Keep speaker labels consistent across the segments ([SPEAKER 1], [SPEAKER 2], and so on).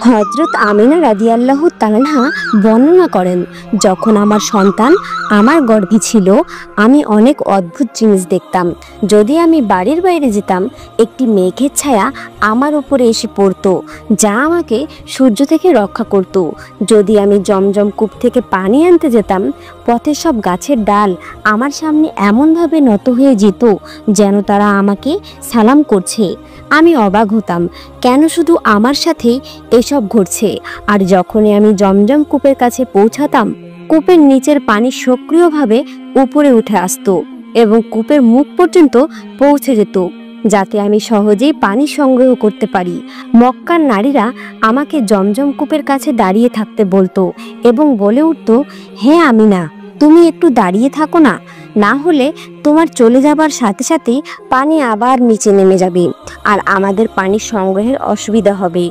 [SPEAKER 1] হযরত আমিনা রাদিয়াল্লাহু তাআলা বর্ণনা করেন, যখন আমার সন্তান আমার গর্ভে ছিল আমি অনেক অদ্ভুত জিনিস দেখতাম। যদি আমি বাড়ির বাইরে যেতাম, একটি মেঘের ছায়া আমার উপরে এসে পড়তো, যা আমাকে সূর্য থেকে রক্ষা করত। যদি আমি জমজম কূপ থেকে পানি আনতে যেতাম, পথের সব গাছের ডাল আমার সামনে এমনভাবে নত হয়ে যেত যেন তারা আমাকে সালাম করছে। আমি অবাক হতাম, কেন শুধু আমার সাথেই এসব ঘটছে। আর যখনই আমি জমজম কূপের কাছে পৌঁছাতাম, কূপের নিচের পানি সক্রিয়ভাবে উপরে উঠে আসতো এবং কূপের মুখ পর্যন্ত পৌঁছে যেত, যাতে আমি সহজেই পানি সংগ্রহ করতে পারি। মক্কার নারীরা আমাকে জমজম কূপের কাছে দাঁড়িয়ে থাকতে বলতো এবং বলে উঠতো, হে আমিনা, তুমি একটু দাঁড়িয়ে থাকো না, না হলে তোমার চলে যাবার সাথে সাথে পানি আবার নিচে নেমে যাবে আর আমাদের পানি সংগ্রহের অসুবিধা হবে।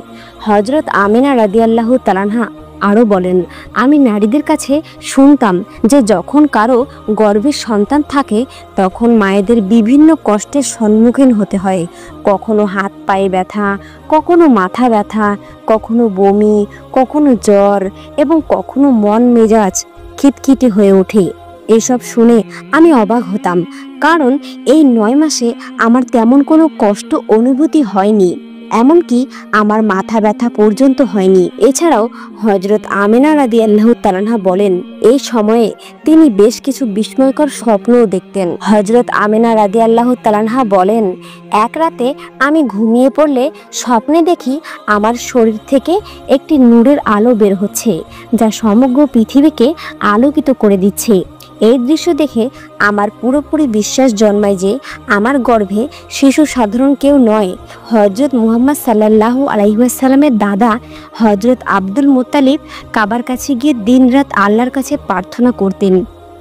[SPEAKER 1] হযরত আমিনা রাদিয়াল্লাহু তাআলা আরও বলেন, আমি নারীদের কাছে শুনতাম যে যখন কারো গর্ভে সন্তান থাকে তখন মায়েদের বিভিন্ন কষ্টের সম্মুখীন হতে হয়। কখনো হাত পায়ে ব্যথা, কখনো মাথা ব্যথা, কখনো বমি, কখনো জ্বর এবং কখনো মন মেজাজ খিটখিটে হয়ে ওঠে। এসব শুনে আমি অবাক হতাম, কারণ এই ৯ মাসে আমার তেমন কোনো কষ্ট অনুভূতি হয়নি, এমনকি আমার মাথা ব্যথা পর্যন্ত হয়নি। এছাড়াও হযরত আমিনা রাদিয়াল্লাহু তাআলা বলেন, এই সময়ে তিনি বেশ কিছু বিস্ময়কর স্বপ্নও দেখতেন। হযরত আমিনা রাদিয়াল্লাহু তাআলা বলেন, এক রাতে আমি ঘুমিয়ে পড়লে স্বপ্নে দেখি আমার শরীর থেকে একটি নূরের আলো বের হচ্ছে, যা সমগ্র পৃথিবীকে আলোকিত করে দিচ্ছে। এই দৃশ্য দেখে আমার পুরোপুরি বিশ্বাস জন্মায় যে আমার গর্ভে শিশু সাধারণ কেউ নয়। হযরত মুহাম্মদ সাল্লাল্লাহু আলাইহি ওয়াসাল্লামের দাদা হযরত আব্দুল মুত্তালিব কাবার কাছে গিয়ে দিনরাত আল্লাহর কাছে প্রার্থনা করতেন।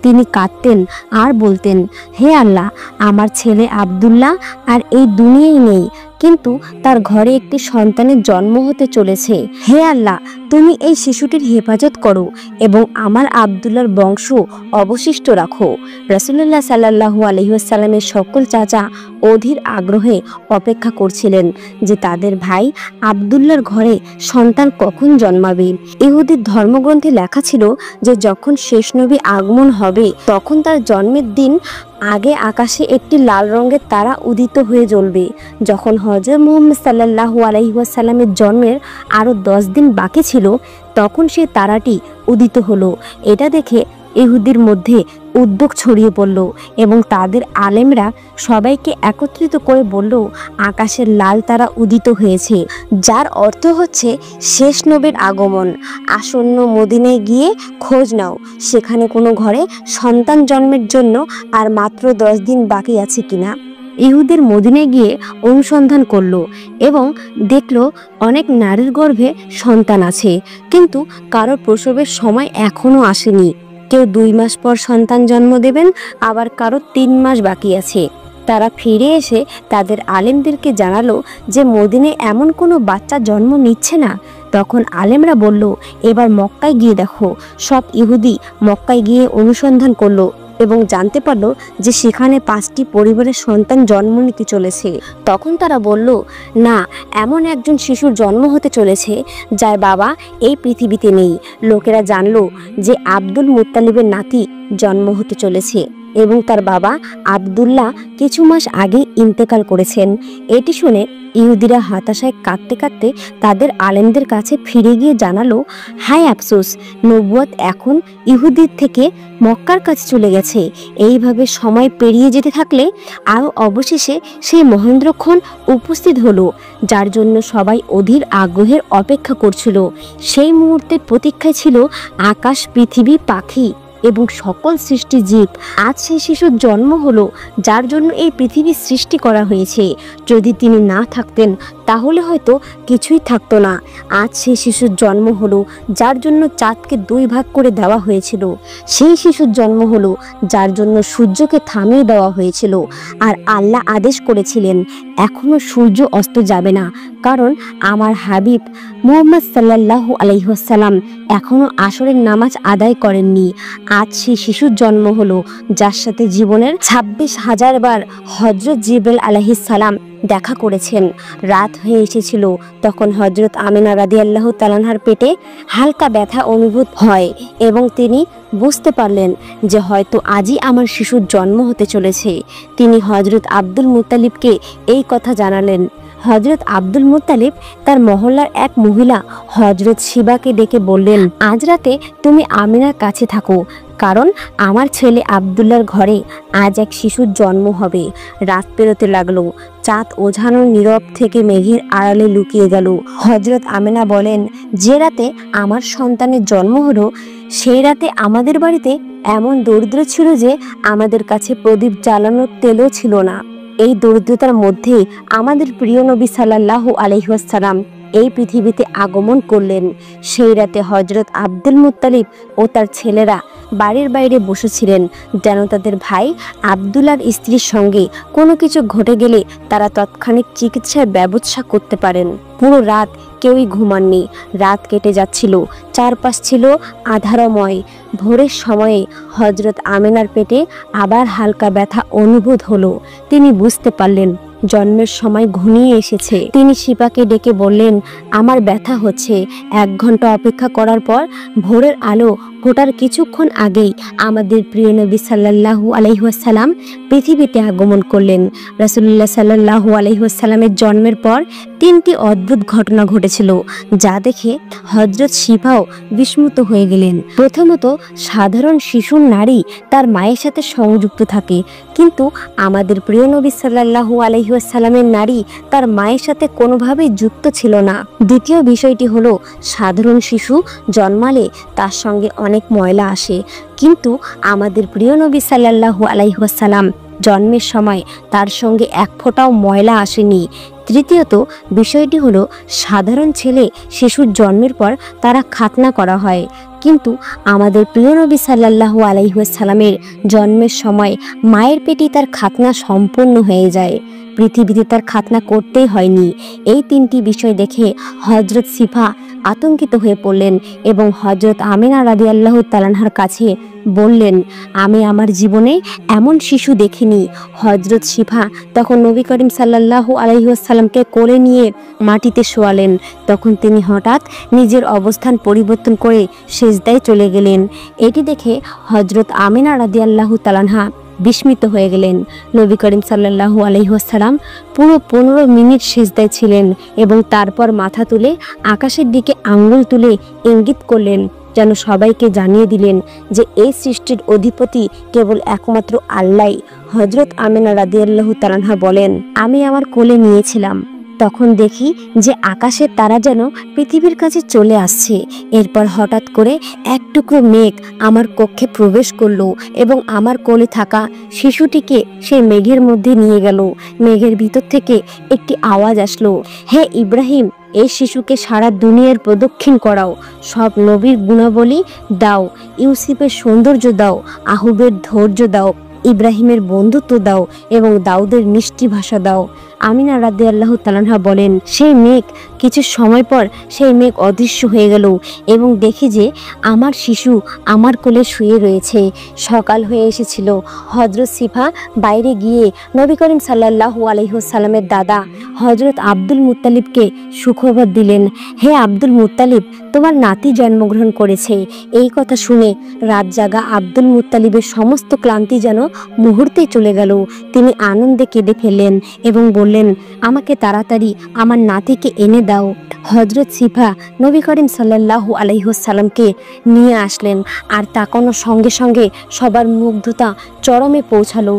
[SPEAKER 1] তিনি কাঁদতেন আর বলতেন, হে আল্লাহ, আমার ছেলে আব্দুল্লাহ আর এই দুনিয়ায় নেই, কিন্তু তার ঘরে একটি সন্তানের জন্ম হতে চলেছে। হে আল্লাহ, তুমি এই শিশুটির হেফাজত করো এবং আমার আব্দুল্লাহর বংশ অবশিষ্ট রাখো। রাসূলুল্লাহ সাল্লাল্লাহু আলাইহি ওয়াসাল্লামের সকল চাচা অধীর আগ্রহে অপেক্ষা করছিলেন যে তাদের ভাই আব্দুল্লাহর ঘরে সন্তান কখন জন্মাবে। ইহুদির ধর্মগ্রন্থে লেখা ছিল যে যখন শেষ নবী আগমন হবে তখন তার জন্মের দিন আগে আকাশে একটি লাল রঙের তারা উদিত হয়ে জ্বলবে। যখন হযরত মুহাম্মদ সাল্লাল্লাহু আলাইহি ওয়াসাল্লামের জন্মের আরও 10 দিন বাকি ছিল, তখন সেই তারাটি উদিত হলো। এটা দেখে ইহুদির মধ্যে উদ্যোগ ছড়িয়ে পড়ল এবং তাদের আলেমরা সবাইকে একত্রিত করে বলল, আকাশের লাল তারা উদিত হয়েছে, যার অর্থ হচ্ছে শেষ নবীর আগমন। আসন্ন মদিনায় গিয়ে খোঁজ নাও, সেখানে কোনো ঘরে সন্তান জন্মের জন্য আর মাত্র 10 দিন বাকি আছে কিনা। ইহুদের মদিনায় গিয়ে অনুসন্ধান করলো এবং দেখলো অনেক নারীর গর্ভে সন্তান আছে, কিন্তু কারো প্রসবের সময় এখনো আসেনি। কেউ 2 মাস পর সন্তান জন্ম দেবেন, আবার কারো 3 মাস বাকি আছে। তারা ফিরে এসে তাদের আলেমদেরকে জানালো যে মদিনায় এমন কোনো বাচ্চা জন্ম নিচ্ছে না। তখন আলেমরা বলল, এবার মক্কায় গিয়ে দেখো। সব ইহুদি মক্কায় গিয়ে অনুসন্ধান করলো এবং জানতে পারলো যে সেখানে 5টি পরিবারের সন্তান জন্ম নিতে চলেছে। তখন তারা বলল, না, এমন একজন শিশুর জন্ম হতে চলেছে যার বাবা এই পৃথিবীতে নেই। লোকেরা জানলো যে আব্দুল মুত্তালিবের নাতি জন্ম হতে চলেছে এবং তার বাবা আব্দুল্লাহ কিছু মাস আগে ইন্তেকাল করেছেন। এটি শুনে ইহুদিরা হতাশায় কাঁদতে কাঁদতে তাদের আলেমদের কাছে ফিরে গিয়ে জানালো, হায় আফসোস, নবুয়ত এখন ইহুদির থেকে মক্কার কাছে চলে গেছে। এইভাবে সময় পেরিয়ে যেতে থাকলে আরও অবশেষে সেই মহেন্দ্রক্ষণ উপস্থিত হলো, যার জন্য সবাই অধীর আগ্রহের অপেক্ষা করছিল। সেই মুহূর্তের প্রতীক্ষায় ছিল আকাশ, পৃথিবী, পাখি এবং সকল সৃষ্টি জীব। আজ সেই শিশুর জন্ম হলো যার জন্য এই পৃথিবীর সৃষ্টি করা হয়েছে। যদি তিনি না থাকতেন তাহলে হয়তো কিছুই থাকতো না। আজ সেই শিশুর জন্ম হলো যার জন্য চাঁদকে 2 ভাগ করে দেওয়া হয়েছিল। সেই শিশুর জন্ম হলো যার জন্য সূর্যকে থামিয়ে দেওয়া হয়েছিল। আর আল্লাহ আদেশ করেছিলেন, এখনো সূর্য অস্ত যাবে না, কারণ আমার হাবিব মুহাম্মদ সাল্লাল্লাহু আলাইহি ওয়াসাল্লাম এখনো আসরের নামাজ আদায় করেননি। আজ সেই শিশুর জন্ম হলো, যার সাথে জীবনের 26,000 বার হজরত জিবরাইল আলাইহিস সালাম দেখা করেছেন। রাত হয়ে এসেছিল, তখন হজরত আমিনা রাদিয়াল্লাহু তাআলার পেটে হালকা ব্যথা অনুভূত হয় এবং তিনি বুঝতে পারলেন যে হয়তো আজই আমার শিশুর জন্ম হতে চলেছে। তিনি হজরত আব্দুল মুত্তালিবকে এই কথা জানালেন। হজরত আব্দুল মুত্তালিব তার মহল্লার এক মহিলা হজরত শিবাকে ডেকে বললেন, আজ রাতে তুমি আমিনার কাছে থাকো, কারণ আমার ছেলে আব্দুল্লাহর ঘরে আজ এক শিশুর জন্ম হবে। রাত পেরোতে লাগলো, চাঁদ ওঝানোর নীরব থেকে মেঘের আড়ালে লুকিয়ে গেল। হজরত আমিনা বলেন, যে রাতে আমার সন্তানের জন্ম হলো সেই রাতে আমাদের বাড়িতে এমন দরিদ্র ছিল যে আমাদের কাছে প্রদীপ জ্বালানোর তেলও ছিল না। এই দরিদ্রতার মধ্যে আমাদের প্রিয় নবী সাল্লাল্লাহু আলাইহি ওয়াসাল্লাম এই পৃথিবীতে আগমন করলেন। সেই রাতে হজরত আব্দুল মুত্তালিব ও তার ছেলেরা বাড়ির বাইরে বসেছিলেন, যেন তাদের ভাই আব্দুল্লাহর স্ত্রীর সঙ্গে কোনো কিছু ঘটে গেলে তারা তৎক্ষণিক চিকিৎসার ব্যবস্থা করতে পারেন। পুরো রাত কেউই ঘুমাননি। রাত কেটে যাচ্ছিল, চারপাশ ছিল আধারময়। ভোরের সময়ে হজরত আমিনার পেটে আবার হালকা ব্যথা অনুভূত হলো। তিনি বুঝতে পারলেন জন্মের সময় ঘনিয়ে এসেছে। তিনি শিবাকে ডেকে বললেন, আমার ব্যথা হচ্ছে। 1 ঘন্টা অপেক্ষা করার পর ভোরের আলো ফোটার কিছুক্ষণ আগেই আমাদের প্রিয় নবী সাল্লাল্লাহু আলাইহি ওয়াসাল্লাম পৃথিবীতে আগমন করলেন। রাসূলুল্লাহ সাল্লাল্লাহু আলাইহি ওয়াসাল্লামের জন্মের পর 3টি অদ্ভুত ঘটনা ঘটেছিল, যা দেখে হযরত শিবাও বিস্মিত হয়ে গেলেন। প্রথমত, সাধারণ শিশুর নারী তার মায়ের সাথে সংযুক্ত থাকে, কিন্তু আমাদের প্রিয় নবী সাল্লাল্লাহু আলাইহি ওয়াসাল্লামের নারী তার মায়ের সাথে কোনোভাবেই যুক্ত ছিল না। দ্বিতীয় বিষয়টি হলো, সাধারণ শিশু জন্মালে তার সঙ্গে অনেক ময়লা আসে, কিন্তু আমাদের প্রিয় নবী সাল্লাল্লাহু আলাইহি ওয়াসাল্লাম জন্মের সময় তার সঙ্গে এক ফোঁটাও ময়লা আসেনি। তৃতীয়ত বিষয়টি হলো, সাধারণ ছেলে শিশুর জন্মের পর তারা খাতনা করা হয়, কিন্তু আমাদের প্রিয় নবী সাল্লাল্লাহু আলাইহি ওয়াসাল্লামের জন্মের সময় মায়ের পেটে তার খাতনা সম্পূর্ণ হয়ে যায়। পৃথিবীতে তার খাতনা করতেই হয়নি। এই 3টি বিষয় দেখে হজরত শিফা আতঙ্কিত হয়ে পড়লেন এবং হজরত আমিনা রাদিয়াল্লাহু তাআলার কাছে বললেন, আমি আমার জীবনে এমন শিশু দেখিনি। হজরত শিফা তখন নবী করিম সাল্লাল্লাহু আলাইহি ওয়াসাল্লামকে কোলে নিয়ে মাটিতে শোয়ালেন। তখন তিনি হঠাৎ নিজের অবস্থান পরিবর্তন করে সিজদায় চলে গেলেন। এটি দেখে হজরত আমিনা রাদিয়াল্লাহু তাআলা বিস্মিত হয়ে গেলেন। নবী করিম সাল্লাল্লাহু আলাইহি ওয়াসাল্লাম পুরো 15 মিনিট সিজদায় ছিলেন এবং তারপর মাথা তুলে আকাশের দিকে আঙ্গুল তুলে ইঙ্গিত করলেন, যেন সবাইকে জানিয়ে দিলেন যে এই সৃষ্টির অধিপতি কেবল একমাত্র আল্লাহ। হজরত আমিনা রাদিয়াল্লাহু তাআলা বলেন, আমি আমার কোলে নিয়েছিলাম, তখন দেখি যে আকাশের তারা যেন পৃথিবীর কাছে চলে আসছে। এরপর হঠাৎ করে এক টুকরো মেঘ আমার কক্ষে প্রবেশ করলো এবং আমার কোলে থাকা শিশুটিকে সেই মেঘের মধ্যে নিয়ে গেল। মেঘের ভিতর থেকে একটি আওয়াজ আসলো, হে ইব্রাহিম, এই শিশুকে সারা দুনিয়ার প্রদক্ষিণ করাও, সব নবীর গুণাবলী দাও, ইউসুফের সৌন্দর্য দাও, আহুবের ধৈর্য দাও, ইব্রাহিমের বন্ধুত্ব দাও এবং দাউদের মিষ্টি ভাষা দাও। আমিনা রাদিয়াল্লাহু তাআলা বলেন, সেই মেঘ কিছু সময় পর সেই মেঘ অদৃশ্য হয়ে গেল এবং দেখি যে আমার শিশু আমার কোলে শুয়ে রয়েছে। সকাল হয়ে এসেছিল। হজরত শিফা বাইরে গিয়ে নবী করিম সাল্লাল্লাহু আলাইহি ওয়াসাল্লামের দাদা হজরত আব্দুল মুত্তালিবকে সুখবর দিলেন, হে আব্দুল মুত্তালিব, তোমার নাতি জন্মগ্রহণ করেছে। এই কথা শুনে রাত জাগা আব্দুল মুত্তালিবের সমস্ত ক্লান্তি যেন মুহূর্তেই চলে গেল। তিনি আনন্দে কেঁদে ফেললেন এবং বললেন, আমাকে তাড়াতাড়ি আমার নাতিকে এনে দাও। হজরত শিফা নবী করিম সাল্লাল্লাহু আলাইহি ওয়াসাল্লামকে নিয়ে আসলেন, আর তাকানোর সঙ্গে সঙ্গে সবার মুগ্ধতা চরমে পৌঁছালো।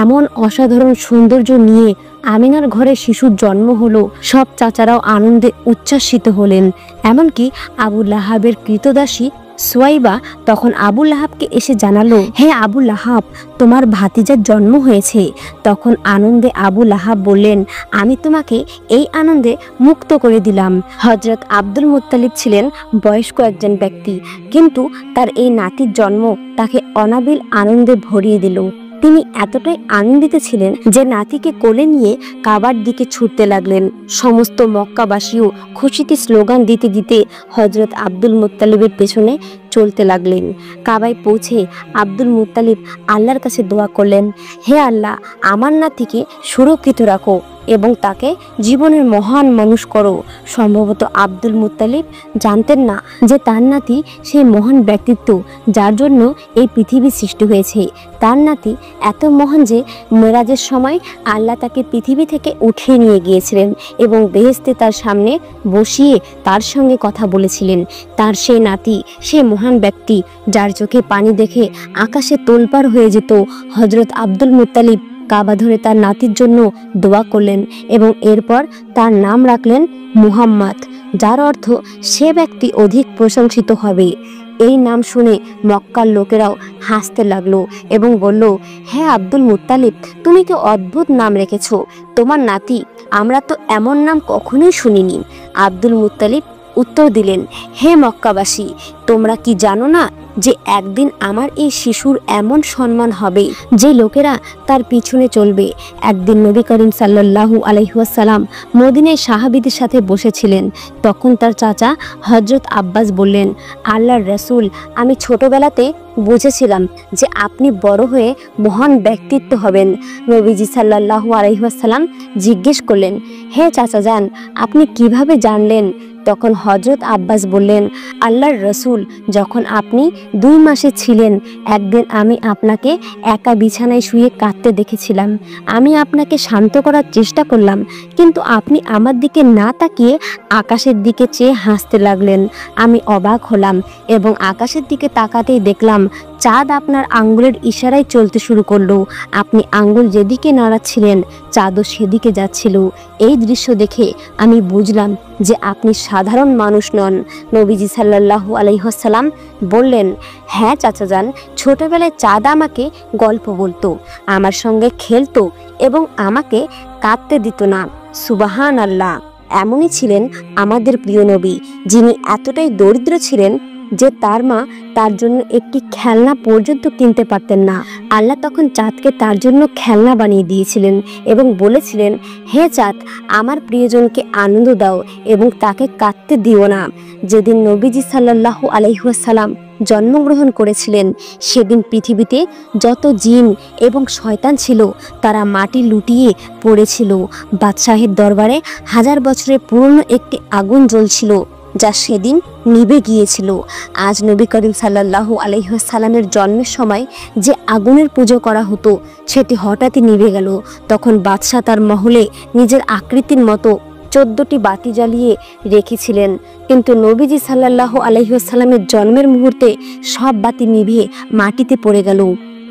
[SPEAKER 1] এমন অসাধারণ সৌন্দর্য নিয়ে আমিনার ঘরে শিশুর জন্ম হলো। সব চাচারাও আনন্দে উচ্ছ্বাসিত হলেন। এমনকি আবু লাহাবের কৃতদাসী সুয়াইবা তখন আবু লাহাবকে এসে জানালো, হে আবু লাহাব, তোমার ভাতিজার জন্ম হয়েছে। তখন আনন্দে আবু লাহাব বললেন, আমি তোমাকে এই আনন্দে মুক্ত করে দিলাম। হজরত আব্দুল মুত্তালিব ছিলেন বয়স্ক একজন ব্যক্তি, কিন্তু তার এই নাতির জন্ম তাকে অনাবিল আনন্দে ভরিয়ে দিল। তিনি এতটাই আনন্দিত ছিলেন যে নাতিকে কোলে নিয়ে কাবার দিকে ছুটতে লাগলেন। সমস্ত মক্কাবাসীও খুশিতে স্লোগান দিতে দিতে হযরত আব্দুল মুত্তালিবের পেছনে চলতে লাগলেন। কাবায় পৌঁছে আব্দুল মুত্তালিব আল্লাহর কাছে দোয়া করলেন, হে আল্লাহ, আমার নাতিকে সুরক্ষিত রাখো এবং তাকে জীবনের মহান মানুষ করো। সম্ভবত আব্দুল মুত্তালিব জানতেন না যে তার নাতি সেই মহান ব্যক্তিত্ব যার জন্য এই পৃথিবী সৃষ্টি হয়েছে। তার নাতি এত মহান যে মেরাজের সময় আল্লাহ তাকে পৃথিবী থেকে উঠিয়ে নিয়ে গিয়েছিলেন এবং বেহেশতে তার সামনে বসিয়ে তার সঙ্গে কথা বলেছিলেন। তার সেই নাতি, সে মহান ব্যক্তি যার চোখে পানি দেখে আকাশে তোলপাড় হয়ে যেত, হযরত আব্দুল মুত্তালিব কাবা ধরে তার নাতির জন্য দোয়া করলেন এবং এরপর তার নাম রাখলেন মুহাম্মদ, যার অর্থ সে ব্যক্তি অধিক প্রশংসিত হবে। এই নাম শুনে মক্কার লোকেরাও হাসতে লাগলো এবং বলল, হ্যাঁ আব্দুল মুত্তালিব, তুমি কি অদ্ভুত নাম রেখেছ তোমার নাতি, আমরা তো এমন নাম কখনোই শুনিনি। আব্দুল মুত্তালিব উত্তর দিলেন, হে মক্কাবাসী, তোমরা কি জানো না যে একদিন আমার এই শিশুর এমন সম্মান হবে যে লোকেরা তার পিছনে চলবে। একদিন নবী করিম সাল্লাল্লাহু আলাইহি ওয়াসাল্লাম মদিনায় সাহাবীদের সাথে বসেছিলেন। তখন তার চাচা হযরত আব্বাস বললেন, আল্লাহর রাসূল, আমি ছোটবেলাতে বুঝেছিলাম যে আপনি বড় হয়ে মহান ব্যক্তিত্ব হবেন। নবীজি সাল্লাল্লাহু আলাইহি ওয়াসাল্লাম জিজ্ঞেস করলেন, হে চাচা যান, আপনি কিভাবে জানলেন? তখন হযরত আব্বাস বললেন, আল্লাহর রাসূল, যখন আপনি 2 মাসে ছিলেন একদিন আমি আপনাকে একা বিছানায় শুয়ে কাঁদতে দেখেছিলাম। আমি আপনাকে শান্ত করার চেষ্টা করলাম, কিন্তু আপনি আমার দিকে না তাকিয়ে আকাশের দিকে চেয়ে হাসতে লাগলেন। আমি অবাক হলাম এবং আকাশের দিকে তাকাতেই দেখলাম চাঁদ আপনার আঙ্গুলের ইশারায় চলতে শুরু করলো। আপনি আঙ্গুল যেদিকে নাড়াচ্ছিলেন চাঁদও সেদিকে যাচ্ছিল। এই দৃশ্য দেখে আমি বুঝলাম যে আপনি সাধারণ মানুষ নন। নবীজি সাল্লাল্লাহু আলাইহি ওয়াসাল্লাম বললেন, হ্যাঁ চাচা যান, ছোটবেলায় চাঁদ আমাকে গল্প বলতো, আমার সঙ্গে খেলতো এবং আমাকে কাঁদতে দিত না। সুবহানাল্লাহ। এমনই ছিলেন আমাদের প্রিয় নবী, যিনি এতটাই দরিদ্র ছিলেন যে তার মা তার জন্য একটি খেলনা পর্যন্ত কিনতে পারতেন না। আল্লাহ তখন চাঁদকে তার জন্য খেলনা বানিয়ে দিয়েছিলেন এবং বলেছিলেন, হে চাঁদ, আমার প্রিয়জনকে আনন্দ দাও এবং তাকে কাঁদতে দিও না। যেদিন নবীজি সাল্লাল্লাহু আলাইহি ওয়াসাল্লাম জন্মগ্রহণ করেছিলেন সেদিন পৃথিবীতে যত জিন এবং শয়তান ছিল তারা মাটি লুটিয়ে পড়েছিল। বাদশাহের দরবারে 1000 বছরের পুরনো একটি আগুন জ্বলছিল যা সেদিন নিভে গিয়েছিল। আজ নবী করিম সাল্লাল্লাহু আলাইহি ওয়াসাল্লামের জন্মের সময় যে আগুনের পুজো করা হতো সেটি হঠাৎই নিভে গেল। তখন বাদশাহ তার মহলে নিজের আকৃতির মতো 14টি বাতি জ্বালিয়ে রেখেছিলেন, কিন্তু নবীজি সাল্লাল্লাহু আলাইহি ওয়াসাল্লামের জন্মের মুহূর্তে সব বাতি নিভে মাটিতে পড়ে গেল।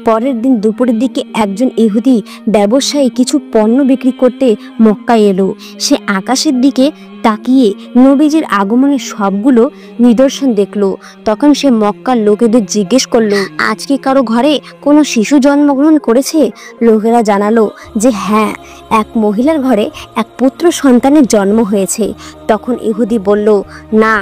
[SPEAKER 1] পরের দিন দুপুরের দিকে একজন ইহুদি ব্যবসায়ী কিছু পণ্য বিক্রি করতে মক্কায় এলো। সে আকাশের দিকে তাকিয়ে নবীজির আগমনের সবগুলো নিদর্শন দেখলো। তখন সে মক্কার লোকেদের জিজ্ঞেস করলো, আজ কি কারো ঘরে কোনো শিশু জন্মগ্রহণ করেছে? লোকেরা জানালো যে হ্যাঁ, এক মহিলার ঘরে এক পুত্র সন্তানের জন্ম হয়েছে। তখন ইহুদি বলল, না,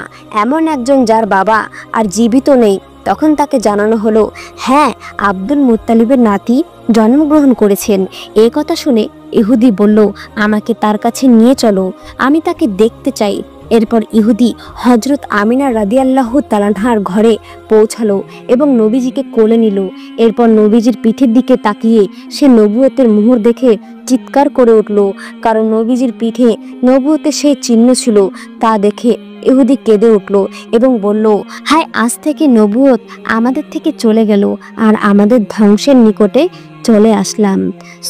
[SPEAKER 1] এমন একজন যার বাবা আর জীবিত নেই। তখন তাকে জানানো হলো, হ্যাঁ, আব্দুল মুত্তালিবের নাতি জন্মগ্রহণ করেছেন। এই কথা শুনে ইহুদি বলল, আমাকে তার কাছে নিয়ে চলো, আমি তাকে দেখতে চাই। এরপর ইহুদি হযরত আমিনা রাদিয়াল্লাহু তাআলার ঘরে পৌঁছালো এবং নবীজিকে কোলে নিল। এরপর নবীজির পিঠের দিকে তাকিয়ে সে নবুয়তের মুহর দেখে চিৎকার করে উঠল, কারণ নবীজির পিঠে নবুয়তের সেই চিহ্ন ছিল। তা দেখে ইহুদি কেঁদে উঠল এবং বলল, হায়, আজ থেকে নবুয়ত আমাদের থেকে চলে গেল আর আমাদের ধ্বংসের নিকটে চলে আসলাম।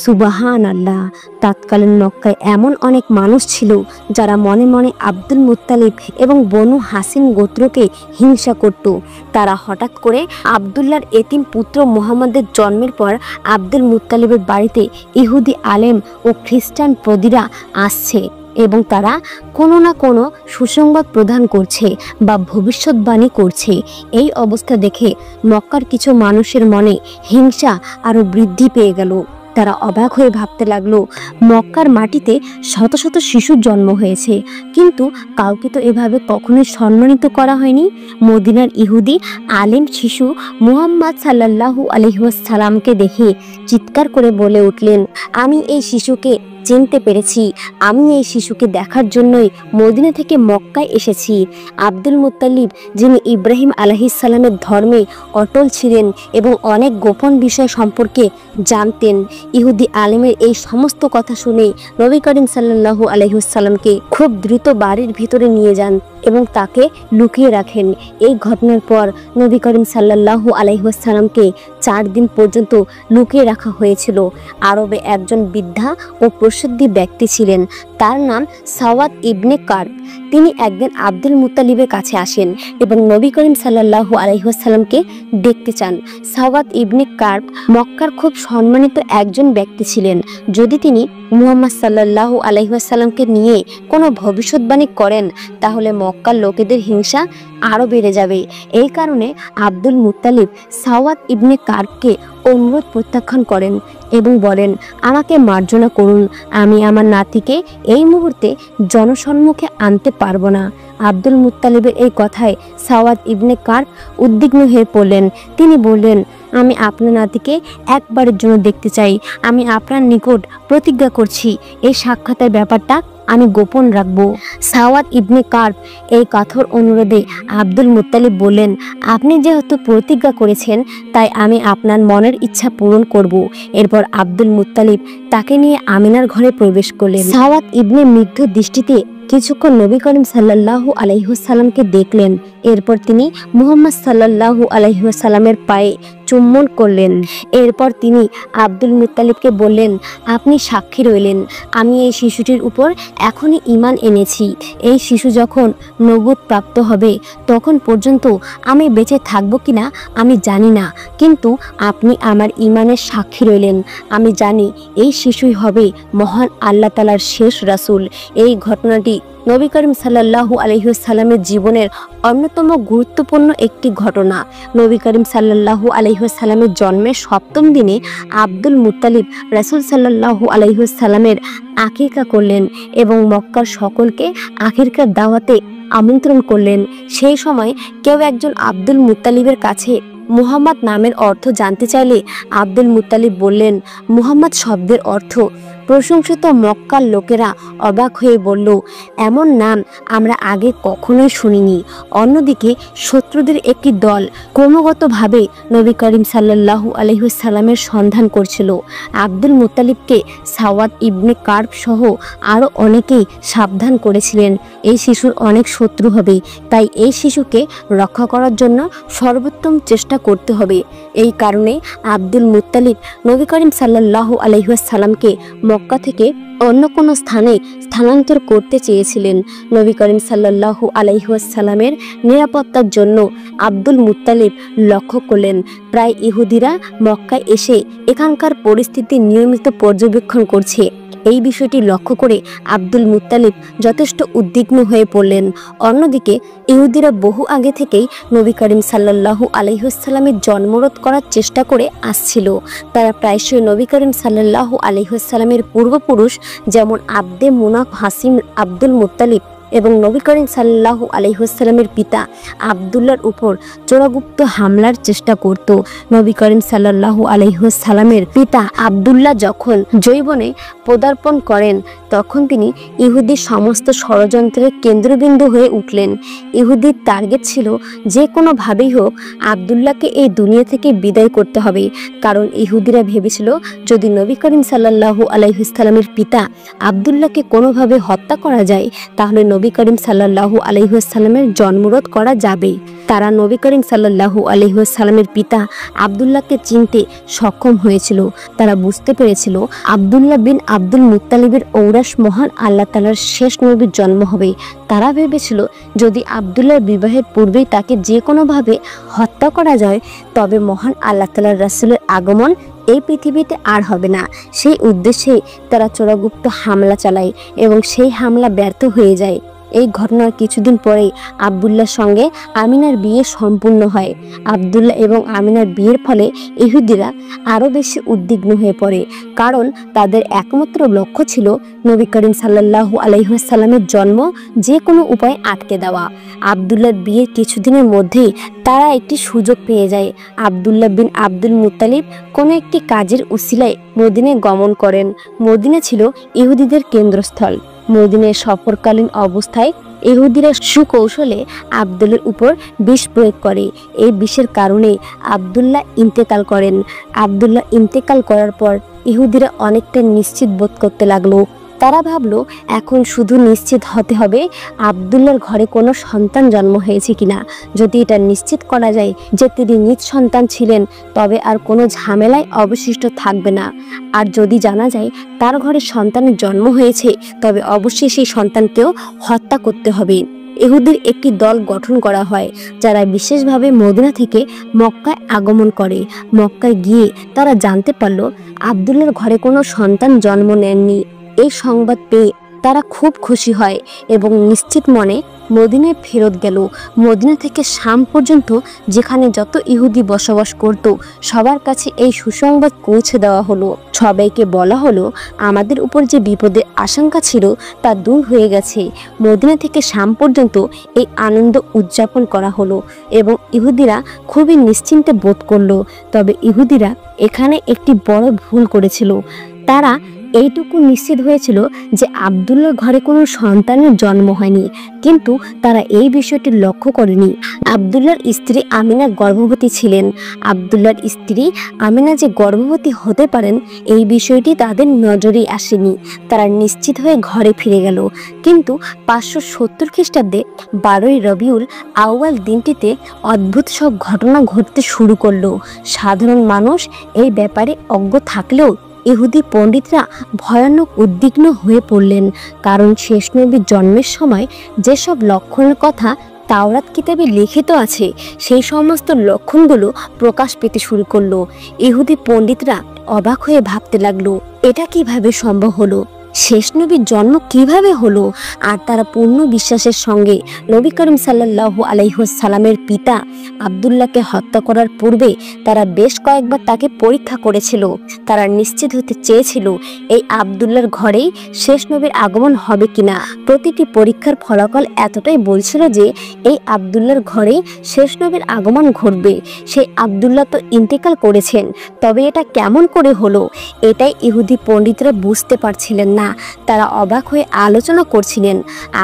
[SPEAKER 1] সুবহানাল্লাহ। তৎকালীন মক্কায় এমন অনেক মানুষ ছিল যারা মনে মনে আব্দুল মুত্তালিব এবং বনু হাসিম গোত্রকে হিংসা করত। তারা হঠাৎ করে আবদুল্লাহর এতিম পুত্র মুহাম্মদের জন্মের পর আব্দুল মুত্তালিবের বাড়িতে ইহুদি আলেম ও খ্রিস্টান পদিরা আসছে এবং তারা কোনো না কোনো সুসংবাদ প্রদান করছে বা ভবিষ্যৎবাণী করছে। এই অবস্থা দেখে মক্কার কিছু মানুষের মনে হিংসা আরও বৃদ্ধি পেয়ে গেল। তারা অবাক হয়ে ভাবতে লাগলো, মক্কার মাটিতে শত শত শিশুর জন্ম হয়েছে, কিন্তু কাউকে তো এভাবে কখনোই সম্মানিত করা হয়নি। মদিনার ইহুদি আলেম শিশু মুহাম্মদ সাল্লাল্লাহু আলাইহি ওয়াসাল্লামকে দেখে চিৎকার করে বলে উঠলেন, আমি এই শিশুকে চিনতে পেরেছি, আমি এই শিশুকে দেখার জন্যই মদিনা থেকে মক্কায় এসেছি। আব্দুল মুত্তালিব, যিনি ইব্রাহিম আলাইহিস সালামের ধর্মে অটল ছিলেন এবং অনেক গোপন বিষয় সম্পর্কে জানতেন, ইহুদি আলেমের এই সমস্ত কথা শুনে নবী করিম সাল্লাল্লাহু আলাইহি ওয়াসাল্লামকে খুব দ্রুত বাড়ির ভিতরে নিয়ে যান এবং তাকে লুকিয়ে রাখেন। এই ঘটনার পর নবী করিম সাল্লাল্লাহু আলাইহি ওয়াসাল্লামকে 4 দিন পর্যন্ত লুকিয়ে রাখা হয়েছিল। আরবে একজন বৃদ্ধা ও প্রসিদ্ধী ব্যক্তি ছিলেন, তার নাম সাওয়াদ ইবনে কার্ব। তিনি একদিন আব্দুল মুত্তালিবের কাছে আসেন এবং নবী করিম সাল্লাল্লাহু আলাইহি ওয়াসাল্লামকে দেখতে চান। সাওয়াদ ইবনে কার্ব মক্কার খুব সম্মানিত একজন ব্যক্তি ছিলেন। যদি তিনি মুহাম্মদ সাল্লাল্লাহু আলাইহি ওয়াসাল্লামকে নিয়ে কোনো ভবিষ্যৎবাণী করেন, তাহলে মক্কার লোকেদের হিংসা আরও বেড়ে যাবে। এই কারণে আব্দুল মুত্তালিব সাওয়াদ ইবনে কার্বকে অনুরোধ প্রত্যাখ্যান করেন এবং বলেন, আমাকে মার্জনা করুন, আমি আমার নাতিকে এই মুহূর্তে জনসম্মুখে আনতে পারবো না। আব্দুল মুত্তালিবের এই কথায় সাওয়াদ ইবনে কার্ব উদ্বিগ্ন হয়ে পড়লেন। তিনি বললেন, আমি আপনার নাতিকে একবারের জন্য দেখতে চাই। আমি আপনার নিকট প্রতিজ্ঞা করছি, এই সাক্ষাতের ব্যাপারটা আমি গোপন রাখব। সাওয়াদ ইবনে কার্ব এই কঠোর অনুরোধে আব্দুল মুত্তালিব বললেন, আপনি যেহেতু প্রতিজ্ঞা করেছেন, তাই আমি আপনার মনের ইচ্ছা পূরণ করব। এরপর আব্দুল মুত্তালিব তাকে নিয়ে আমিনার ঘরে প্রবেশ করলেন। সাওয়াদ ইবনে মুগ্ধ দৃষ্টিতে কিছুক্ষণ নবী করিম সাল্লাল্লাহু আলাইহি ওয়াসাল্লামকে দেখলেন। এরপর তিনি মুহাম্মদ সাল্লাল্লাহু আলাইহি ওয়াসাল্লামের পায়ে চুম্বন করলেন। এরপর তিনি আব্দুল মুত্তালিবকে বললেন, আপনি সাক্ষী রইলেন, আমি এই শিশুটির উপর এখনই ঈমান এনেছি। এই শিশু যখন নবুয়ত প্রাপ্ত হবে, তখন পর্যন্ত আমি বেঁচে থাকবো কিনা আমি জানি না, কিন্তু আপনি আমার ঈমানের সাক্ষী রইলেন। আমি জানি এই শিশুই হবে মহান আল্লাহ তাআলার শেষ রাসূল। এই ঘটনাটি নবী করিম সাল্লাল্লাহু আলাইহি ওয়াসাল্লামের জীবনের অন্যতম গুরুত্বপূর্ণ একটি ঘটনা। নবী করিম সাল্লাল্লাহু আলাইহি ওয়াসাল্লামের জন্মের 7ম দিনে আব্দুল মুত্তালিব রাসূল সাল্লাল্লাহু আলাইহি ওয়াসাল্লামের আকিকা করলেন এবং মক্কার সকলকে আকিকার দাওয়াতে আমন্ত্রণ করলেন। সেই সময় কেউ একজন আব্দুল মুত্তালিবের কাছে মুহাম্মদ নামের অর্থ জানতে চাইলে আব্দুল মুত্তালিব বললেন, মুহাম্মদ শব্দের অর্থ প্রশংসিত। মক্কার লোকেরা অবাক হয়ে বলল, এমন নাম আমরা আগে কখনোই শুনিনি। অন্যদিকে শত্রুদের একটি দল ক্রমাগতভাবে নবী করিম সাল্লাল্লাহু আলাইহি ওয়াসাল্লামের সন্ধান করছিল। আব্দুল মুত্তালিবকে সাওয়াদ ইবনে কার্ব সহ আরও অনেকেই সাবধান করেছিলেন, এই শিশুর অনেক শত্রু হবে, তাই এই শিশুকে রক্ষা করার জন্য সর্বোত্তম চেষ্টা করতে হবে। এই কারণে আব্দুল মুত্তালিব নবী করিম সাল্লাল্লাহু আলাইহি ওয়াসাল্লামকে মক্কা থেকে অন্য কোনো স্থানে স্থানান্তর করতে চেয়েছিলেন। নবী করিম সাল্লাল্লাহু আলাইহি ওয়াসাল্লামের নিরাপত্তার জন্য আব্দুল মুত্তালিব লক্ষ্য করলেন, প্রায় ইহুদিরা মক্কায় এসে এখানকার পরিস্থিতি নিয়মিত পর্যবেক্ষণ করছে। এই বিষয়টি লক্ষ্য করে আব্দুল মুত্তালিব যথেষ্ট উদ্বিগ্ন হয়ে পড়লেন। অন্যদিকে ইহুদিরা বহু আগে থেকেই নবী করিম সাল্লাল্লাহু আলাইহি ওয়াসাল্লামের জন্মরোধ করার চেষ্টা করে আসছিল। তারা প্রায়শই নবী করিম সাল্লাল্লাহু আলাইহি ওয়াসাল্লামের পূর্বপুরুষ যেমন আব্দে মুনাফ হাসিম আব্দুল মুত্তালিব এবং নবী করিম সাল্লাল্লাহু আলাইহি ওয়াসাল্লামের পিতা আব্দুল্লাহর উপর চোরাগুপ্ত হামলার চেষ্টা করত। নবী করিম সাল্লাল্লাহু আলাইহি ওয়াসাল্লামের পিতা আব্দুল্লাহ যখন যৌবনে পদার্পণ করেন, তখন তিনি ইহুদির সমস্ত ষড়যন্ত্রের কেন্দ্রবিন্দু হয়ে উঠলেন। ইহুদির টার্গেট ছিল যে কোনোভাবেই হোক আব্দুল্লাহকে এই দুনিয়া থেকে বিদায় করতে হবে, কারণ ইহুদিরা ভেবেছিল যদি নবী করিম সাল্লাল্লাহু আলাইহি ওয়াসাল্লামের পিতা আব্দুল্লাহকে কোনোভাবে হত্যা করা যায়, তাহলে নবী করিম সাল্লাল্লাহু আলাইহি ওয়াসাল্লামের জন্মরোধ করা যাবে। তারা নবী করিম সাল্লাল্লাহু আলাইহি ওয়াসাল্লামের পিতা আব্দুল্লাহকে চিনতে সক্ষম হয়েছিল। তারা বুঝতে পেরেছিল আব্দুল্লাহ বিন আব্দুল মুত্তালিবের ঔরাস মহান আল্লাহ তাআলার শেষ নবীর জন্ম হবে। তারা ভেবেছিল যদি আব্দুল্লাহর বিবাহের পূর্বেই তাকে যে কোনোভাবে হত্যা করা যায়, তবে মহান আল্লাহ তাআলার রাসূলের আগমন এই পৃথিবীতে আর হবে না। সেই উদ্দেশ্যে তারা চোরাগুপ্ত হামলা চালায় এবং সেই হামলা ব্যর্থ হয়ে যায়। এই ঘটনার কিছুদিন পরেই আব্দুল্লাহর সঙ্গে আমিনার বিয়ে সম্পূর্ণ হয়। আব্দুল্লাহ এবং আমিনার বিয়ের ফলে ইহুদিরা আরও বেশি উদ্বিগ্ন হয়ে পড়ে, কারণ তাদের একমাত্র লক্ষ্য ছিল নবী করিম সাল্লাল্লাহু আলাইহি ওয়াসাল্লামের জন্ম যে কোনো উপায়ে আটকে দেওয়া। আব্দুল্লাহর বিয়ের কিছুদিনের মধ্যেই তারা একটি সুযোগ পেয়ে যায়। আব্দুল্লাহ বিন আব্দুল মুত্তালিব কোনো একটি কাজের উসিলায় মদিনায় গমন করেন। মদিনা ছিল ইহুদিদের কেন্দ্রস্থল। মদিনায় সফরকালীন অবস্থায় ইহুদিরা সুকৌশলে আব্দুল্লাহর উপর বিষ প্রয়োগ করে। এই বিষের কারণে আব্দুল্লাহ ইন্তেকাল করেন। আব্দুল্লাহ ইন্তেকাল করার পর ইহুদিরা অনেকটা নিশ্চিত বোধ করতে লাগলো। তারা ভাবলো এখন শুধু নিশ্চিত হতে হবে আব্দুল্লাহর ঘরে কোনো সন্তান জন্ম হয়েছে কিনা। যদি এটা নিশ্চিত করা যায় যে তিনি নিজ সন্তান ছিলেন, তবে আর কোনো ঝামেলায় অবশিষ্ট থাকবে না। আর যদি জানা যায় তার ঘরে সন্তানের জন্ম হয়েছে, তবে অবশ্যই সেই সন্তানকেও হত্যা করতে হবে। ইহুদির একটি দল গঠন করা হয়, যারা বিশেষভাবে মদিনা থেকে মক্কায় আগমন করে। মক্কায় গিয়ে তারা জানতে পারল আব্দুল্লাহর ঘরে কোনো সন্তান জন্ম নেননি। এই সংবাদ পেয়ে তারা খুব খুশি হয় এবং নিশ্চিত মনে মদিনায় ফেরত গেল। মদিনা থেকে শাম পর্যন্ত যেখানে যত ইহুদি বসবাস করত, সবার কাছে এই সুসংবাদ পৌঁছে দেওয়া হলো। সবাইকে বলা হলো আমাদের উপর যে বিপদের আশঙ্কা ছিল তা দূর হয়ে গেছে। মদিনা থেকে শাম পর্যন্ত এই আনন্দ উদযাপন করা হলো এবং ইহুদিরা খুবই নিশ্চিন্তে বোধ করলো। তবে ইহুদিরা এখানে একটি বড় ভুল করেছিল। তারা এইটুকু নিশ্চিত হয়েছিল যে আব্দুল্লাহর ঘরে কোনো সন্তানের জন্ম হয়নি, কিন্তু তারা এই বিষয়টি লক্ষ্য করেনি আব্দুল্লাহর স্ত্রী আমিনা গর্ভবতী ছিলেন। আব্দুল্লাহর স্ত্রী আমিনা যে গর্ভবতী হতে পারেন এই বিষয়টি তাদের নজরেই আসেনি। তারা নিশ্চিত হয়ে ঘরে ফিরে গেল। কিন্তু 570 খ্রিস্টাব্দে 12ই রবিউল আউয়াল দিনটিতে অদ্ভুত সব ঘটনা ঘটতে শুরু করলো। সাধারণ মানুষ এই ব্যাপারে অজ্ঞ থাকলেও ইহুদি পণ্ডিতরা ভয়ানক উদ্বিগ্ন হয়ে পড়লেন, কারণ শেষ নবীর জন্মের সময় যেসব লক্ষণের কথা তাওরাত কিতাবে লিখিত আছে, সেই সমস্ত লক্ষণগুলো প্রকাশ পেতে শুরু করলো। ইহুদি পণ্ডিতরা অবাক হয়ে ভাবতে লাগলো, এটা কিভাবে সম্ভব হলো? শেষ নবীর জন্ম কিভাবে হলো? আর তারা পূর্ণ বিশ্বাসের সঙ্গে নবী করিম সাল্লাল্লাহু আলাইহি ওয়াসাল্লামের পিতা আব্দুল্লাহকে হত্যা করার পূর্বে তারা বেশ কয়েকবার তাকে পরীক্ষা করেছিল। তারা নিশ্চিত হতে চেয়েছিল এই আব্দুল্লাহর ঘরেই শেষ নবীর আগমন হবে কিনা। প্রতিটি পরীক্ষার ফলাফল এতটাই বলছিল যে এই আব্দুল্লাহর ঘরেই শেষ নবীর আগমন ঘটবে। সেই আব্দুল্লাহ তো ইন্তেকাল করেছেন, তবে এটা কেমন করে হলো? এটাই ইহুদি পণ্ডিতরা বুঝতে পারছিলেন না। তারা অবাক হয়ে আলোচনা করছিলেন,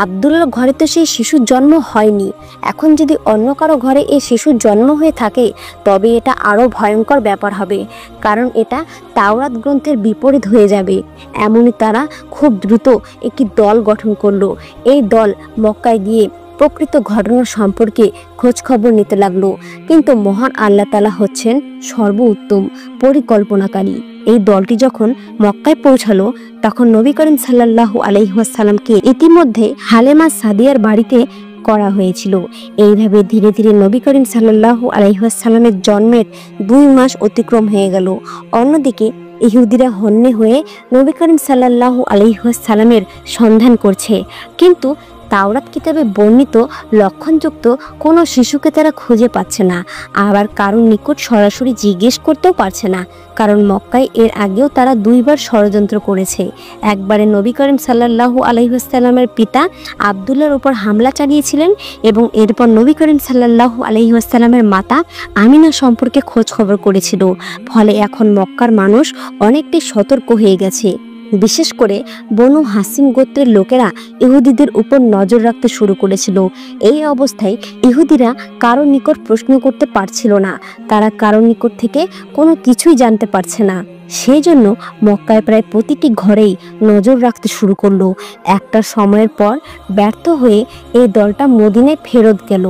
[SPEAKER 1] আব্দুল্লাহর ঘরে তো সেই শিশুর জন্ম হয়নি। এখন যদি অন্য কারো ঘরে এই শিশুর জন্ম হয়ে থাকে, তবে এটা আরও ভয়ঙ্কর ব্যাপার হবে, কারণ এটা তাওরাত গ্রন্থের বিপরীত হয়ে যাবে। এমনই তারা খুব দ্রুত একটি দল গঠন করলো। এই দল মক্কায় গিয়ে প্রকৃত ঘটনা সম্পর্কে খোঁজ খবর নিতে লাগলো। কিন্তু মহান আল্লাহ তাআলা হচ্ছেন সর্বোত্তম পরিকল্পনাকারী। এই দলটি যখন মক্কায় পৌঁছালো, তখন নবী করিম সাল্লাল্লাহু আলাইহি ওয়াসাল্লামকে ইতিমধ্যে হালেমা সাদিয়ার বাড়িতে করা হয়েছিল। এইভাবে ধীরে ধীরে নবী করিম সাল্লাল্লাহু আলাইহি ওয়াসাল্লামের জন্মের 2 মাস অতিক্রম হয়ে গেল। অন্যদিকে ইহুদিরা হন্যে হয়ে নবী করিম সাল্লাল্লাহু আলাইহি ওয়াসাল্লামের সন্ধান করছে, কিন্তু তাওরাত কিতাবে বর্ণিত লক্ষণযুক্ত কোনো শিশুকে তারা খুঁজে পাচ্ছে না। আবার কারোর নিকট সরাসরি জিজ্ঞেস করতেও পারছে না, কারণ মক্কায় এর আগেও তারা 2 বার ষড়যন্ত্র করেছে। একবারে নবী করিম সাল্লাল্লাহু আলাইহি ওয়াসাল্লামের পিতা আব্দুল্লাহর উপর হামলা চালিয়েছিলেন এবং এরপর নবী করিম সাল্লাল্লাহু আলাইহি ওয়াসাল্লামের মাতা আমিনা সম্পর্কে খোঁজ খবর করেছিল। ফলে এখন মক্কার মানুষ অনেকটাই সতর্ক হয়ে গেছে। বিশেষ করে বনু হাসিম গোত্রের লোকেরা ইহুদিদের উপর নজর রাখতে শুরু করেছিল। এই অবস্থায় ইহুদিরা কারো নিকট প্রশ্ন করতে পারছিল না। তারা কারো নিকট থেকে কোনো কিছুই জানতে পারছে না। সেই জন্য মক্কায় প্রায় প্রতিটি ঘরেই নজর রাখতে শুরু করলো। একটা সময়ের পর ব্যর্থ হয়ে এই দলটা মদিনায় ফেরত গেল।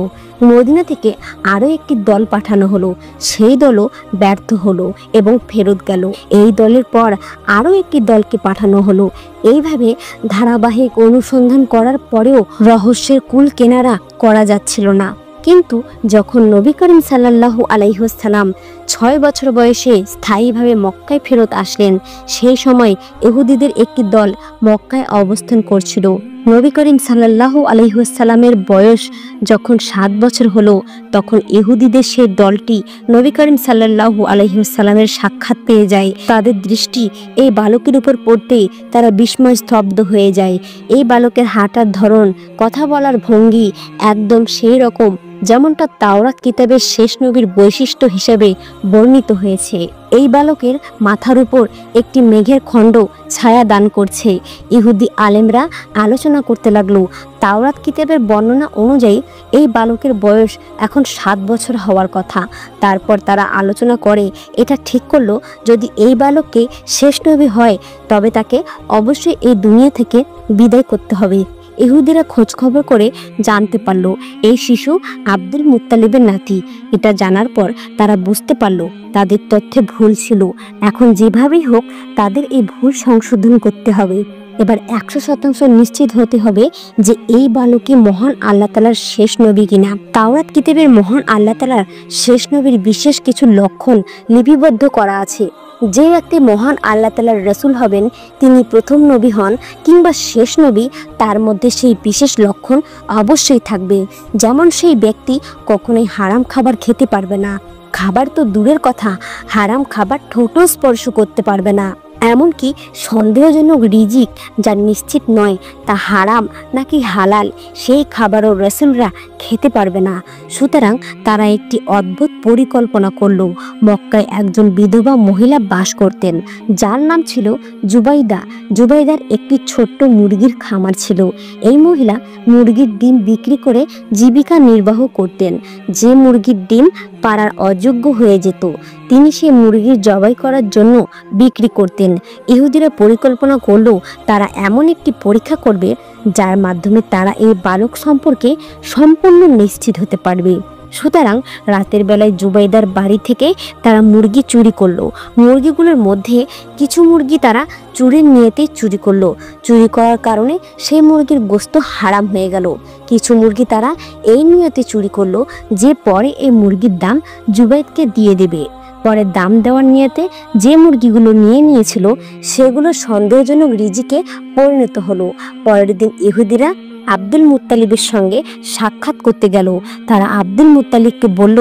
[SPEAKER 1] মদিনা থেকে আরও একটি দল পাঠানো হলো। সেই দলও ব্যর্থ হলো এবং ফেরত গেল। এই দলের পর আরও একটি দলকে পাঠানো হলো। এইভাবে ধারাবাহিক অনুসন্ধান করার পরেও রহস্যের কুল কেনারা করা যাচ্ছিল না। কিন্তু যখন নবী করিম সাল্লাল্লাহু আলাইহি ওয়াসাল্লাম 6 বছর বয়সে স্থায়ীভাবে মক্কায় ফেরত আসলেন, সেই সময় ইহুদিদের একটি দল মক্কায় অবস্থান করছিল। নবী করিম সাল্লাল্লাহু আলাইহি ওয়াসাল্লামের বয়স যখন 7 বছর হলো, তখন ইহুদিদের সেই দলটি নবী করিম সাল্লাল্লাহু আলাইহি ওয়াসাল্লামের সাক্ষাৎ পেয়ে যায়। তাদের দৃষ্টি এই বালকের উপর পড়তেই তারা বিস্ময় স্তব্ধ হয়ে যায়। এই বালকের হাঁটার ধরন, কথা বলার ভঙ্গি একদম সেই রকম যেমনটা তাওরাত কিতাবের শেষ নবীর বৈশিষ্ট্য হিসেবে বর্ণিত হয়েছে। এই বালকের মাথার উপর একটি মেঘের খণ্ড ছায়া দান করছে। ইহুদি আলেমরা আলোচনা করতে লাগলো, তাওরাত কিতাবের বর্ণনা অনুযায়ী এই বালকের বয়স এখন 7 বছর হওয়ার কথা। তারপর তারা আলোচনা করে এটা ঠিক করলো, যদি এই বালককে শেষ নবী হয় তবে তাকে অবশ্যই এই দুনিয়া থেকে বিদায় করতে হবে। ইহুদিরা খোঁজ খবর করে জানতে পারল এই শিশু আব্দুল মুত্তালিবের নাতি। এটা জানার পর তারা বুঝতে পারল তাদের তথ্যে ভুল ছিল। এখন যেভাবেই হোক তাদের এই ভুল সংশোধন করতে হবে। এবার 100% নিশ্চিত হতে হবে যে এই বালকই মহান আল্লাহ তাআলার শেষ নবী কিনা। তাওরাত কিতাবের মহান আল্লাহ তাআলার শেষ নবীর বিশেষ কিছু লক্ষণ লিপিবদ্ধ করা আছে। যে ব্যক্তি মহান আল্লাহ তাআলার রাসূল হবেন, তিনি প্রথম নবী হন কিংবা শেষ নবী, তার মধ্যে সেই বিশেষ লক্ষণ অবশ্যই থাকবে। যেমন সেই ব্যক্তি কখনোই হারাম খাবার খেতে পারবে না, খাবার তো দূরের কথা, হারাম খাবার ঠোঁটও স্পর্শ করতে পারবে না। এমনকি সন্দেহজনক রিজিক যা নিশ্চিত নয় তা হারাম নাকি হালাল, সেই খাবারও রাসূলরা খেতে পারবে না। সুতরাং তারা একটি অদ্ভুত পরিকল্পনা করল। মক্কায় একজন বিধবা মহিলা বাস করতেন, যার নাম ছিল জুবাইদা। জুবাইদার একটি ছোট্ট মুরগির খামার ছিল। এই মহিলা মুরগির ডিম বিক্রি করে জীবিকা নির্বাহ করতেন। যে মুরগির ডিম পাড়ার অযোগ্য হয়ে যেত, তিনি সেই মুরগির জবাই করার জন্য বিক্রি করতেন। ইহুদিরা পরিকল্পনা করলো তারা এমন একটি পরীক্ষা করবে যার মাধ্যমে তারা এই বালক সম্পর্কে সম্পূর্ণ নিশ্চিত হতে পারবে। সুতরাং রাতের বেলায় জুবাইদার বাড়ি থেকে তারা মুরগি চুরি করলো। মুরগিগুলোর মধ্যে কিছু মুরগি তারা চুরির নিয়তে চুরি করলো। চুরি করার কারণে সেই মুরগির গোশত হারাম হয়ে গেল। কিছু মুরগি তারা এই নিয়তে চুরি করলো যে পরে এই মুরগির দাম জুবাইদকে দিয়ে দেবে। পরে দাম দেওয়ার নিয়তে যে মুরগিগুলো নিয়েছিল সেগুলো সন্দেহজনক রিজিকে পরিণত হলো। পরের দিন ইহুদিরা আব্দুল মুত্তালিবের সঙ্গে সাক্ষাৎ করতে গেল। তারা আব্দুল মুত্তালিবকে বলল,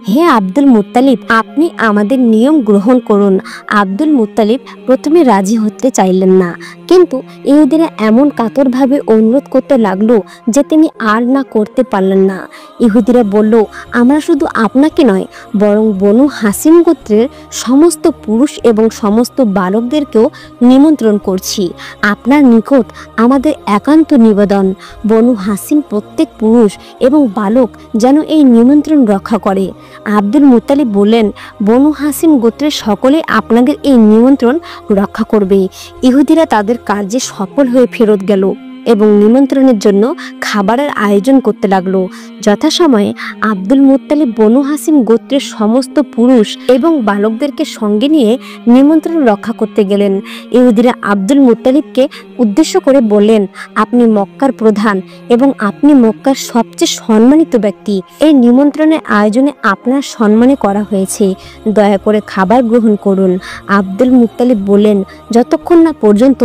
[SPEAKER 1] হে আব্দুল মুত্তালিব, আপনি আমাদের নিয়ম গ্রহণ করুন। আব্দুল মুত্তালিব প্রথমে রাজি হতে চাইলেন না, কিন্তু ইহুদিরা এমন কাতরভাবে অনুরোধ করতে লাগলো যে তিনি আর না করতে পারলেন না। ইহুদিরা বলল, আমরা শুধু আপনাকে নয় বরং বনু হাসিম গোত্রের সমস্ত পুরুষ এবং সমস্ত বালকদেরকেও নিমন্ত্রণ করছি। আপনার নিকট আমাদের একান্ত নিবেদন, বনু হাসিম প্রত্যেক পুরুষ এবং বালক যেন এই নিমন্ত্রণ রক্ষা করে। আব্দুল মুত্তালিব বললেন, বনু হাসিম গোত্রের সকলে আপনাদের এই নিমন্ত্রণ রক্ষা করবে। ইহুদিরা তাদের কার্যে সফল হয়ে ফেরত গেল এবং নিমন্ত্রণের জন্য খাবারের আয়োজন করতে লাগলো। যথাসময়ে আব্দুল মুত্তালিব বনু হাসিম গোত্রের সমস্ত পুরুষ এবং বালকদেরকে সঙ্গে নিয়ে নিমন্ত্রণ রক্ষা করতে গেলেন। ইহুদিরা আব্দুল মুত্তালিবকে উদ্দেশ্য করে বললেন, আপনি মক্কার প্রধান এবং আপনি মক্কার সবচেয়ে সম্মানিত ব্যক্তি। এই নিমন্ত্রণের আয়োজনে আপনার সম্মানে করা হয়েছে, দয়া করে খাবার গ্রহণ করুন। আব্দুল মুত্তালিব বললেন, যতক্ষণ না পর্যন্ত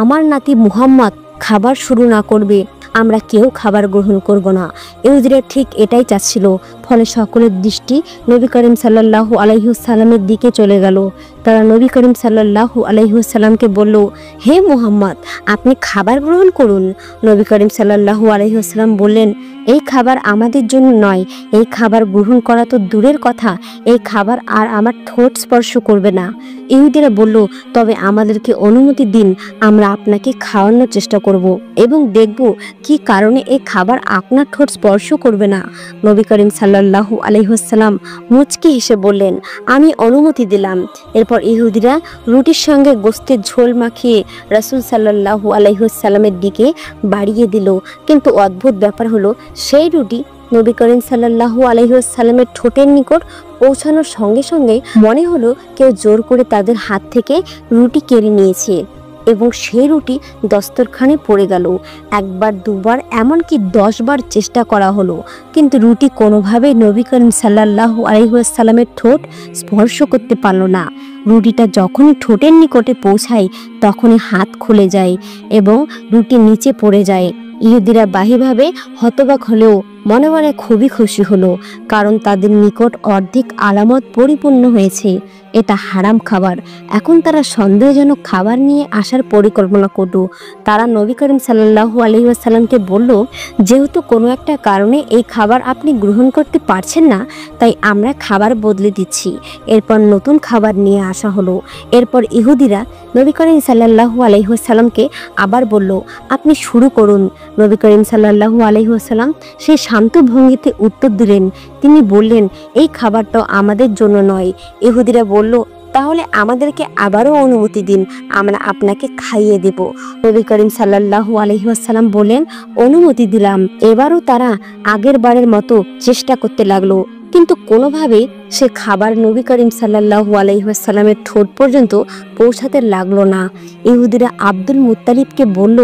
[SPEAKER 1] আমার নাতি মুহাম্মদ খাবার শুরু না করবে আমরা কেউ খাবার গ্রহণ করব না। ইহুদিরা ঠিক এটাই চাচ্ছিল। ফলে সকলের দৃষ্টি নবী করিম সাল্লাল্লাহু আলাইহি ওয়াসাল্লামের দিকে চলে গেল। তারা নবী করিম সাল্লাল্লাহু আলাইহি ওয়াসাল্লামকে বলল, হে মুহাম্মদ, আপনি খাবার গ্রহণ করুন। নবী করিম সাল্লাল্লাহু আলাইহি ওয়াসাল্লাম বললেন, এই খাবার আমাদের জন্য নয়। এই খাবার গ্রহণ করা তো দূরের কথা, এই খাবার আর আমার ঠোঁট স্পর্শ করবে না। ইহুদিরা বলল, তবে আমাদেরকে অনুমতি দিন, আমরা আপনাকে খাওয়ানোর চেষ্টা করব এবং দেখব কি কারণে এই খাবার আপনার ঠোঁট স্পর্শ করবে না। নবী করিম সাল্লাল্লাহু আলাইহি ওয়াসাল্লাম মুচকি হেসে বললেন, আমি অনুমতি দিলাম। এরপর ইহুদিরা রুটির সঙ্গে গোশতের ঝোল মাখিয়ে রাসূল সাল্লাল্লাহু আলাইহি ওয়াসাল্লামের দিকে বাড়িয়ে দিল। কিন্তু অদ্ভুত ব্যাপার হলো, সেই রুটি নবী করিম সাল্লাল্লাহু আলাইহি ওয়াসাল্লামের ঠোঁটের নিকট পৌঁছানোর সঙ্গে সঙ্গে মনে হলো কেউ জোর করে তাদের হাত থেকে রুটি কেড়ে নিয়েছে। এবং সেই রুটি দস্তরখানে পড়ে গেল। একবার দুবার এমনকি 10 বার চেষ্টা করা হলো, কিন্তু রুটি কোনোভাবেই নবী করিম সাল্লাল্লাহু আলাইহি ওয়াসাল্লামের ঠোঁট স্পর্শ করতে পারল না। রুটিটা যখনই ঠোঁটের নিকটে পৌঁছায় তখনই হাত খুলে যায় এবং রুটি নিচে পড়ে যায়। ইহুদিরা বাহ্যভাবে হতবাক হলেও মনে মনে খুবই খুশি হলো, কারণ তাদের নিকট অর্ধেক আলামত পরিপূর্ণ হয়েছে। এটা হারাম খাবার। এখন তারা সন্দেহজনক খাবার নিয়ে আসার পরিকল্পনা করল। তারা নবী করিম সাল্লাল্লাহু আলাইহি ওয়াসাল্লামকে বলল, যেহেতু কোনো একটা কারণে এই খাবার আপনি গ্রহণ করতে পারছেন না, তাই আমরা খাবার বদলে দিচ্ছি। এরপর নতুন খাবার নিয়ে আসা হলো। এরপর ইহুদিরা নবী করিম সাল্লাল্লাহু আলাইহি ওয়াসাল্লামকে আবার বলল, আপনি শুরু করুন। নবী করিম সাল্লাল্লাহু আলাইহি ওয়াসাল্লাম সেই শান্ত ভঙ্গিতে উত্তর দিলেন। তিনি বললেন, এই খাবারটা আমাদের জন্য নয়। ইহুদিরা বলল, তাহলে আমাদেরকে আবারও অনুমতি দিন, আমরা আপনাকে খাইয়ে দেব। নবী করিম সাল্লাল্লাহু আলাইহি ওয়াসাল্লাম বলেন, অনুমতি দিলাম। এবারও তারা আগের বারের মতো চেষ্টা করতে লাগলো, কিন্তু কোনোভাবেই সে খাবার নবী করিম সাল্লাল্লাহু আলাইহি ওয়াসাল্লামের ঠোঁট পর্যন্ত পৌঁছাতে লাগলো না। ইহুদিরা আব্দুল মুত্তালিবকে বলল,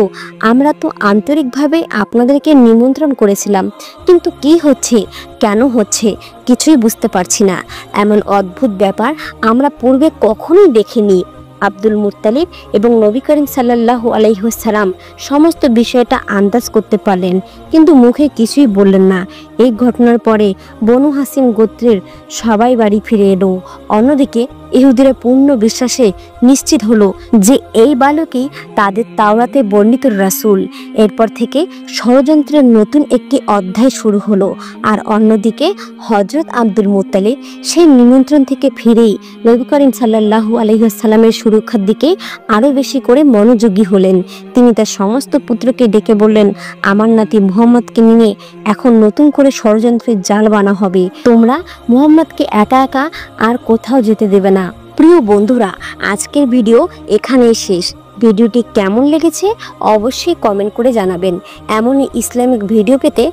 [SPEAKER 1] আমরা তো আন্তরিকভাবে আপনাদেরকে নিমন্ত্রণ করেছিলাম, কিন্তু কি হচ্ছে, কেন হচ্ছে কিছুই বুঝতে পারছি না। এমন অদ্ভুত ব্যাপার আমরা পূর্বে কখনোই দেখিনি। আব্দুল মুত্তালিব এবং নবী করিম সাল্লাল্লাহু আলাইহি ওয়াসাল্লাম সমস্ত বিষয়টা আন্দাজ করতে পারলেন, কিন্তু মুখে কিছুই বললেন না। এই ঘটনার পরে বনু হাসিম গোত্রের সবাই বাড়ি ফিরে এলো। অন্যদিকে ইহুদিরা পূর্ণ বিশ্বাসে নিশ্চিত হলো যে এই বালকই তাদের তাওরাতে বর্ণিত রাসূল। এরপর থেকে ষড়যন্ত্রের নতুন একটি অধ্যায় শুরু হলো। আর অন্যদিকে হযরত আব্দুল মুত্তালিব সেই নিমন্ত্রণ থেকে ফিরেই নবী করিম সাল্লাল্লাহু আলাইহি ওয়াসাল্লামের সুরক্ষার দিকে আরও বেশি করে মনোযোগী হলেন। তিনি তার সমস্ত পুত্রকে ডেকে বললেন, আমার নাতি মুহাম্মদকে নিয়ে এখন নতুন করে ষড়যন্ত্রের জাল বানা হবে। তোমরা মুহাম্মদকে একা একা আর কোথাও যেতে দেবে না। প্রিয় বন্ধুরা, আজকের ভিডিও এখানেই শেষ। ভিডিওটি কেমন লেগেছে অবশ্যই কমেন্ট করে জানাবেন। এমনই ইসলামিক ভিডিও পেতে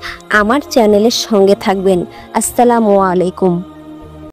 [SPEAKER 1] আমার চ্যানেলের সঙ্গে থাকবেন। আসসালামু আলাইকুম।